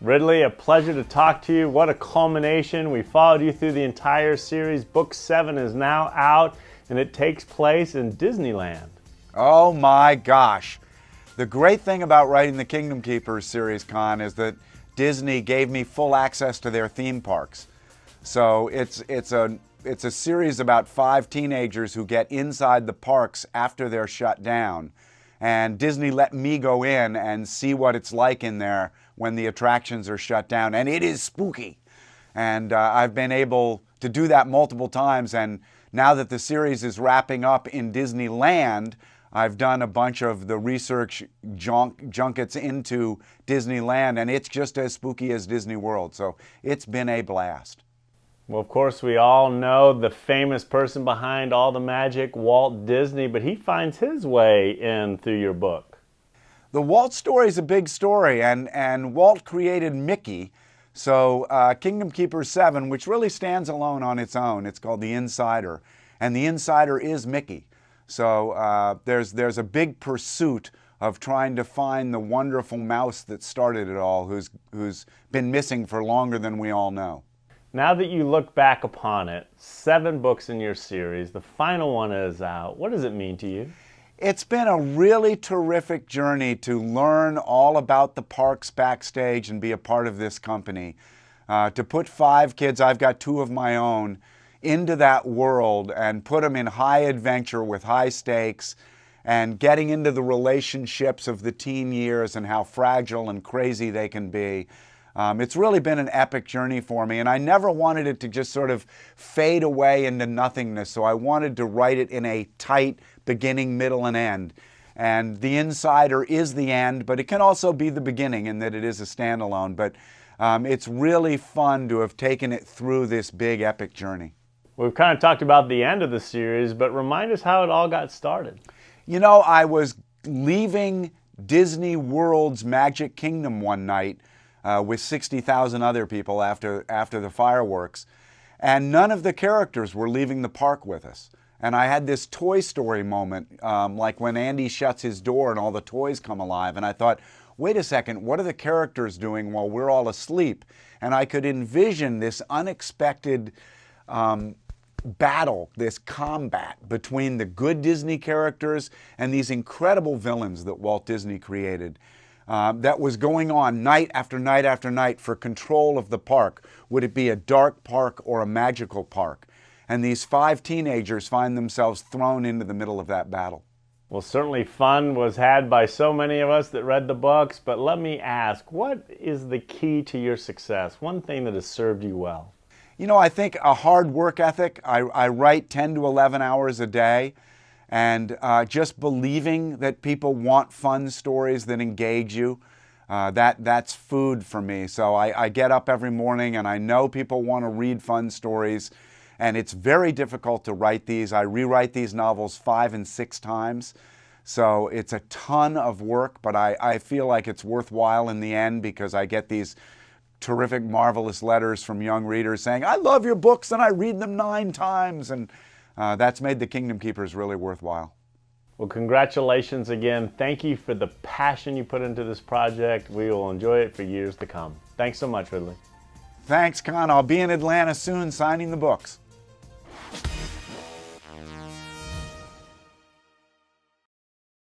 Ridley, a pleasure to talk to you. What a culmination. We followed you through the entire series. Book 7 is now out, and it takes place in Disneyland. Oh my gosh. The great thing about writing the Kingdom Keepers series, Con, is that Disney gave me full access to their theme parks. So it's a series about 5 teenagers who get inside the parks after they're shut down. And Disney let me go in and see what it's like in there when the attractions are shut down. And it is spooky. And I've been able to do that multiple times. And now that the series is wrapping up in Disneyland, I've done a bunch of the research junkets into Disneyland, and it's just as spooky as Disney World. So it's been a blast. Well, of course, we all know the famous person behind all the magic, Walt Disney, but he finds his way in through your book. The Walt story is a big story, and Walt created Mickey. So Kingdom Keepers 7, which really stands alone on its own, it's called The Insider, and the Insider is Mickey. So there's a big pursuit of trying to find the wonderful mouse that started it all, who's been missing for longer than we all know. Now that you look back upon it, 7 books in your series, the final one is out. What does it mean to you? It's been a really terrific journey to learn all about the parks backstage and be a part of this company. To put 5 kids, I've got 2 of my own, into that world and put them in high adventure with high stakes and getting into the relationships of the teen years and how fragile and crazy they can be. It's really been an epic journey for me, and I never wanted it to just sort of fade away into nothingness, so I wanted to write it in a tight beginning, middle, and end. And The Insider is the end, but it can also be the beginning in that it is a standalone. But it's really fun to have taken it through this big epic journey. We've kind of talked about the end of the series, but remind us how it all got started. You know, I was leaving Disney World's Magic Kingdom one night with 60,000 other people after the fireworks, and none of the characters were leaving the park with us. And I had this Toy Story moment, like when Andy shuts his door and all the toys come alive, and I thought, wait a second, what are the characters doing while we're all asleep? And I could envision this unexpected battle, this combat between the good Disney characters and these incredible villains that Walt Disney created. That was going on night after night after night for control of the park. Would it be a dark park or a magical park? And these 5 teenagers find themselves thrown into the middle of that battle. Well, certainly fun was had by so many of us that read the books, but let me ask, what is the key to your success? One thing that has served you well? You know, I think a hard work ethic. I write 10 to 11 hours a day. And just believing that people want fun stories that engage you, that's food for me. So I get up every morning and I know people want to read fun stories, and it's very difficult to write these. I rewrite these novels 5 and 6 times. So it's a ton of work, but I feel like it's worthwhile in the end because I get these terrific, marvelous letters from young readers saying, I love your books and I read them 9 times. And that's made the Kingdom Keepers really worthwhile. Well, congratulations again. Thank you for the passion you put into this project. We will enjoy it for years to come. Thanks so much, Ridley. Thanks, Con. I'll be in Atlanta soon signing the books.